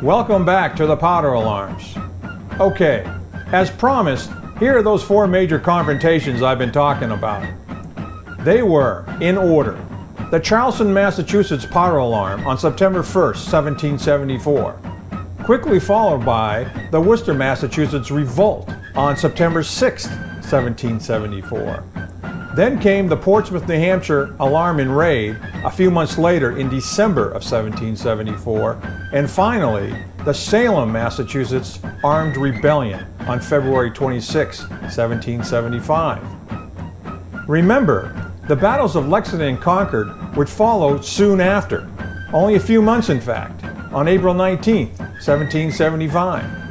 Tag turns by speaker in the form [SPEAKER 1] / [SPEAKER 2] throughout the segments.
[SPEAKER 1] Welcome back to the powder alarms. Okay, as promised, here are those 4 major confrontations I've been talking about. They were, in order, the Charlestown, Massachusetts powder alarm on September 1st, 1774, quickly followed by the Worcester, Massachusetts revolt on September 6th, 1774. Then came the Portsmouth, New Hampshire alarm and raid a few months later in December of 1774, and finally the Salem, Massachusetts armed rebellion on February 26, 1775. Remember, the battles of Lexington and Concord would follow soon after, only a few months in fact, on April 19, 1775.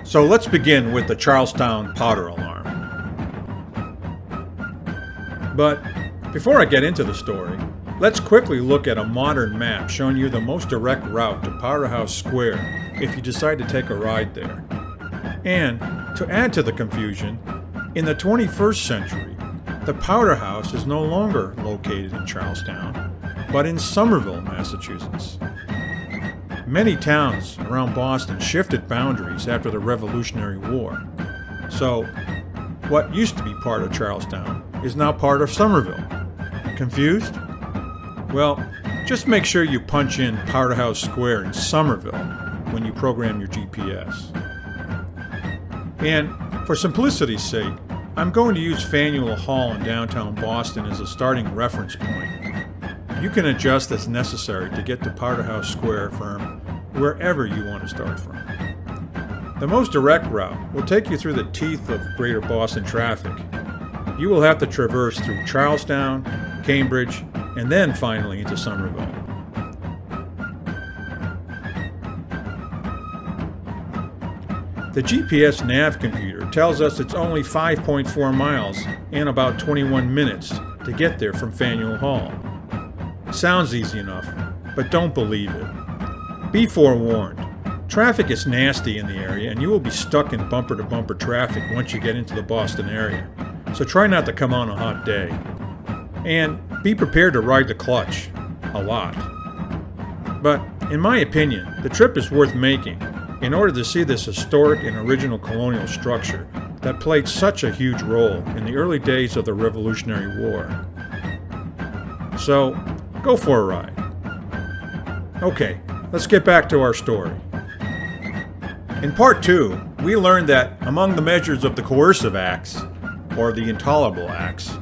[SPEAKER 1] So let's begin with the Charlestown powder alarm. But before I get into the story, let's quickly look at a modern map showing you the most direct route to Powder House Square if you decide to take a ride there. And to add to the confusion, in the 21st century, the Powder House is no longer located in Charlestown, but in Somerville, Massachusetts. Many towns around Boston shifted boundaries after the Revolutionary War. So, what used to be part of Charlestown is now part of Somerville. Confused? Well, just make sure you punch in Powder House Square in Somerville when you program your GPS. And for simplicity's sake, I'm going to use Faneuil Hall in downtown Boston as a starting reference point. You can adjust as necessary to get to Powder House Square from wherever you want to start from. The most direct route will take you through the teeth of greater Boston traffic. You will have to traverse through Charlestown, Cambridge, and then finally into Somerville. The GPS nav computer tells us it's only 5.4 miles and about 21 minutes to get there from Faneuil Hall. Sounds easy enough, but don't believe it. Be forewarned, traffic is nasty in the area and you will be stuck in bumper-to-bumper traffic once you get into the Boston area, so try not to come on a hot day. And be prepared to ride the clutch, a lot. But in my opinion, the trip is worth making in order to see this historic and original colonial structure that played such a huge role in the early days of the Revolutionary War. So, go for a ride. Okay, let's get back to our story. In Part 2, we learned that among the measures of the coercive acts, or the intolerable acts,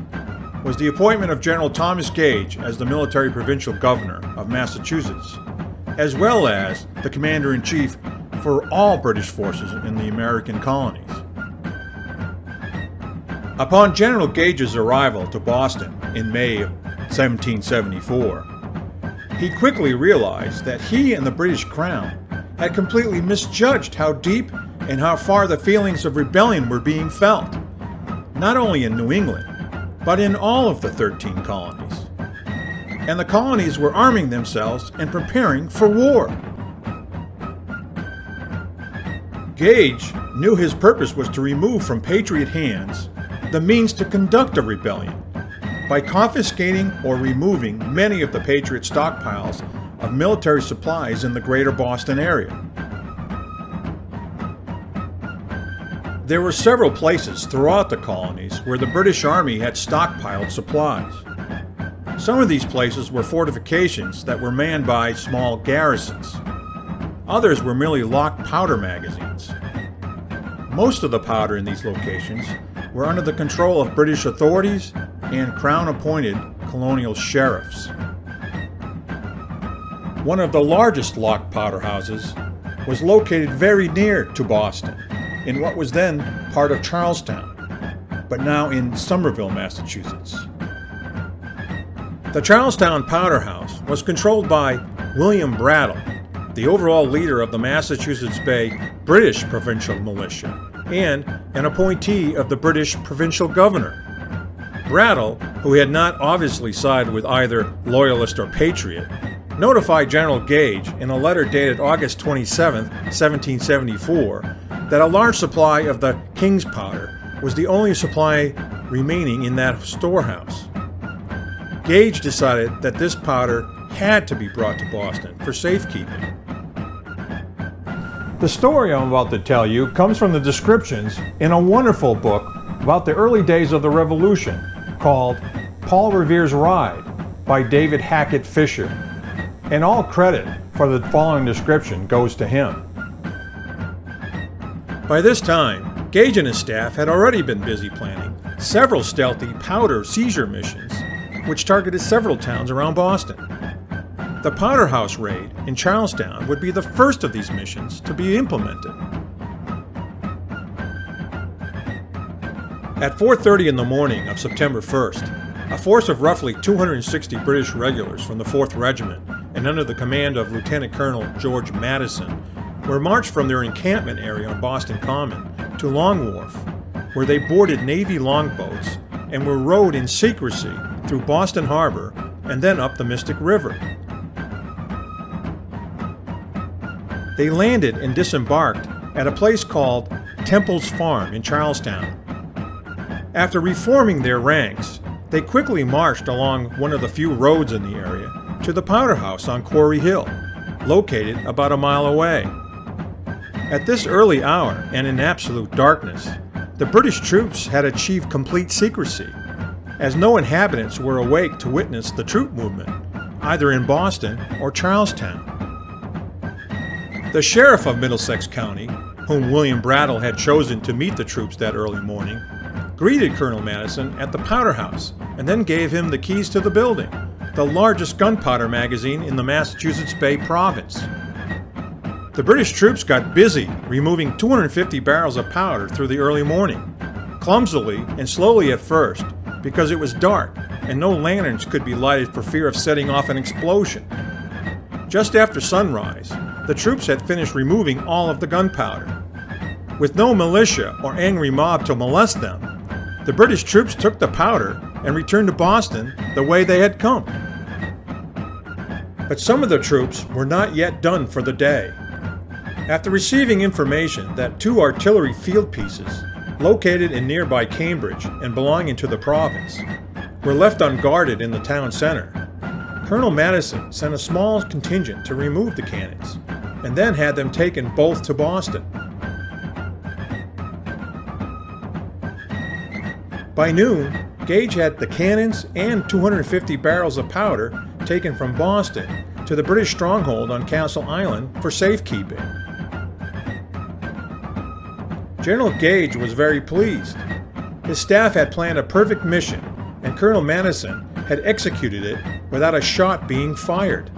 [SPEAKER 1] was the appointment of General Thomas Gage as the military provincial governor of Massachusetts, as well as the commander-in-chief for all British forces in the American colonies. Upon General Gage's arrival to Boston in May of 1774, he quickly realized that he and the British Crown had completely misjudged how deep and how far the feelings of rebellion were being felt, not only in New England, but in all of the 13 colonies. And the colonies were arming themselves and preparing for war. Gage knew his purpose was to remove from Patriot hands the means to conduct a rebellion by confiscating or removing many of the Patriot stockpiles of military supplies in the greater Boston area. There were several places throughout the colonies where the British Army had stockpiled supplies. Some of these places were fortifications that were manned by small garrisons. Others were merely locked powder magazines. Most of the powder in these locations were under the control of British authorities and Crown-appointed colonial sheriffs. One of the largest locked powder houses was located very near to Boston, in what was then part of Charlestown, but now in Somerville, Massachusetts. The Charlestown Powder House was controlled by William Brattle, the overall leader of the Massachusetts Bay British Provincial Militia, and an appointee of the British provincial governor. Brattle, who had not obviously sided with either Loyalist or Patriot, notified General Gage in a letter dated August 27, 1774, that a large supply of the King's powder was the only supply remaining in that storehouse. Gage decided that this powder had to be brought to Boston for safekeeping. The story I'm about to tell you comes from the descriptions in a wonderful book about the early days of the Revolution called Paul Revere's Ride by David Hackett Fisher, and all credit for the following description goes to him. By this time, Gage and his staff had already been busy planning several stealthy powder seizure missions which targeted several towns around Boston. The Powder House raid in Charlestown would be the first of these missions to be implemented. At 4:30 in the morning of September 1st, a force of roughly 260 British regulars from the 4th Regiment and under the command of Lieutenant Colonel George Madison were marched from their encampment area on Boston Common to Long Wharf, where they boarded Navy longboats and were rowed in secrecy through Boston Harbor and then up the Mystic River. They landed and disembarked at a place called Temple's Farm in Charlestown. After reforming their ranks, they quickly marched along one of the few roads in the area to the Powder House on Quarry Hill, located about a mile away. At this early hour and in absolute darkness, the British troops had achieved complete secrecy, as no inhabitants were awake to witness the troop movement, either in Boston or Charlestown. The sheriff of Middlesex County, whom William Brattle had chosen to meet the troops that early morning, greeted Colonel Madison at the Powder House and then gave him the keys to the building, the largest gunpowder magazine in the Massachusetts Bay Province. The British troops got busy removing 250 barrels of powder through the early morning, clumsily and slowly at first because it was dark and no lanterns could be lighted for fear of setting off an explosion. Just after sunrise, the troops had finished removing all of the gunpowder. With no militia or angry mob to molest them, the British troops took the powder and returned to Boston the way they had come. But some of the troops were not yet done for the day. After receiving information that 2 artillery field pieces, located in nearby Cambridge and belonging to the province, were left unguarded in the town center, Colonel Madison sent a small contingent to remove the cannons, and then had them taken both to Boston. By noon, Gage had the cannons and 250 barrels of powder taken from Boston to the British stronghold on Castle Island for safekeeping. General Gage was very pleased. His staff had planned a perfect mission, and Colonel Madison had executed it without a shot being fired.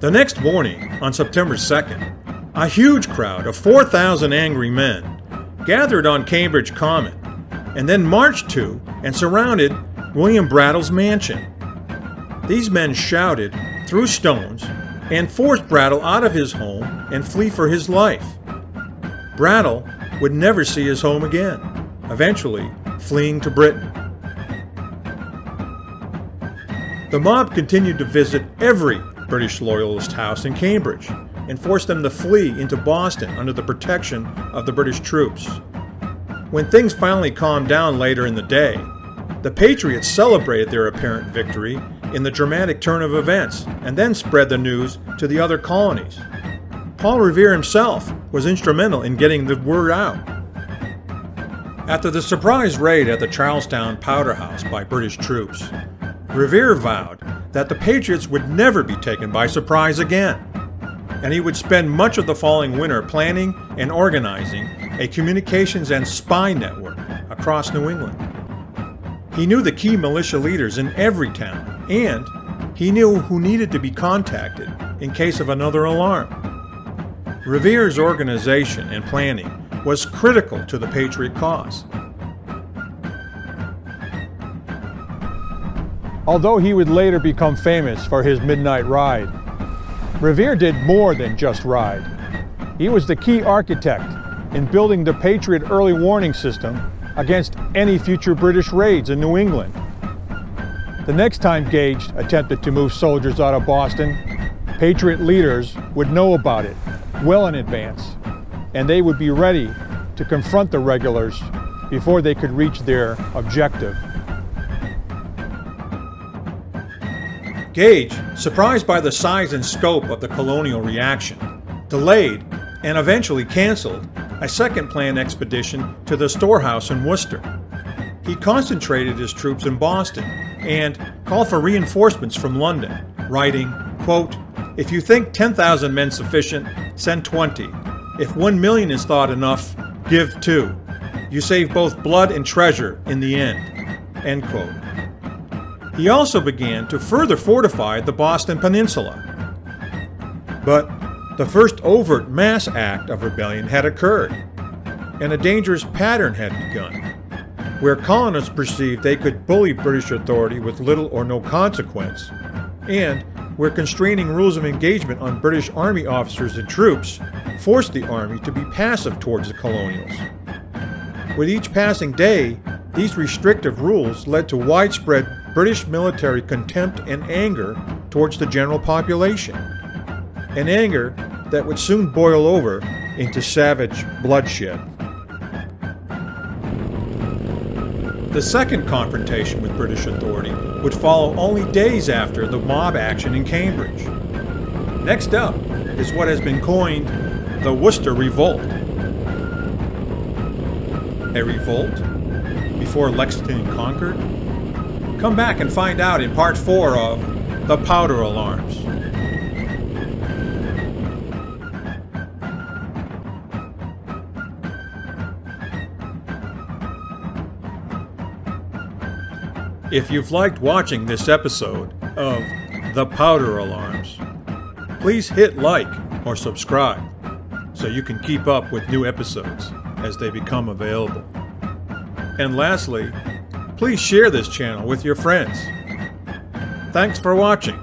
[SPEAKER 1] The next morning, on September 2nd, a huge crowd of 4,000 angry men gathered on Cambridge Common and then marched to and surrounded William Brattle's mansion. These men shouted, threw stones, and forced Brattle out of his home and flee for his life. Brattle would never see his home again, eventually fleeing to Britain. The mob continued to visit every British Loyalist house in Cambridge and forced them to flee into Boston under the protection of the British troops. When things finally calmed down later in the day, the Patriots celebrated their apparent victory in the dramatic turn of events and then spread the news to the other colonies. Paul Revere himself was instrumental in getting the word out. After the surprise raid at the Charlestown Powder House by British troops, Revere vowed that the Patriots would never be taken by surprise again, and he would spend much of the following winter planning and organizing a communications and spy network across New England. He knew the key militia leaders in every town, and he knew who needed to be contacted in case of another alarm. Revere's organization and planning was critical to the Patriot cause. Although he would later become famous for his midnight ride, Revere did more than just ride. He was the key architect in building the Patriot early warning system against any future British raids in New England. The next time Gage attempted to move soldiers out of Boston, Patriot leaders would know about it well in advance, and they would be ready to confront the regulars before they could reach their objective. Gage, surprised by the size and scope of the colonial reaction, delayed and eventually canceled a second planned expedition to the storehouse in Worcester. He concentrated his troops in Boston and called for reinforcements from London, writing, quote, "If you think 10,000 men sufficient, send 20. If 1 million is thought enough, give 2. You save both blood and treasure in the end." End quote. He also began to further fortify the Boston Peninsula. But the first overt mass act of rebellion had occurred, and a dangerous pattern had begun, where colonists perceived they could bully British authority with little or no consequence, and where constraining rules of engagement on British Army officers and troops forced the Army to be passive towards the colonials. With each passing day, these restrictive rules led to widespread British military contempt and anger towards the general population, an anger that would soon boil over into savage bloodshed. The second confrontation with British authority would follow only days after the mob action in Cambridge. Next up is what has been coined the Worcester Revolt. A revolt before Lexington and Concord? Come back and find out in part 4 of The Powder Alarms. If you've liked watching this episode of The Powder Alarms, please hit like or subscribe so you can keep up with new episodes as they become available. And lastly, please share this channel with your friends. Thanks for watching.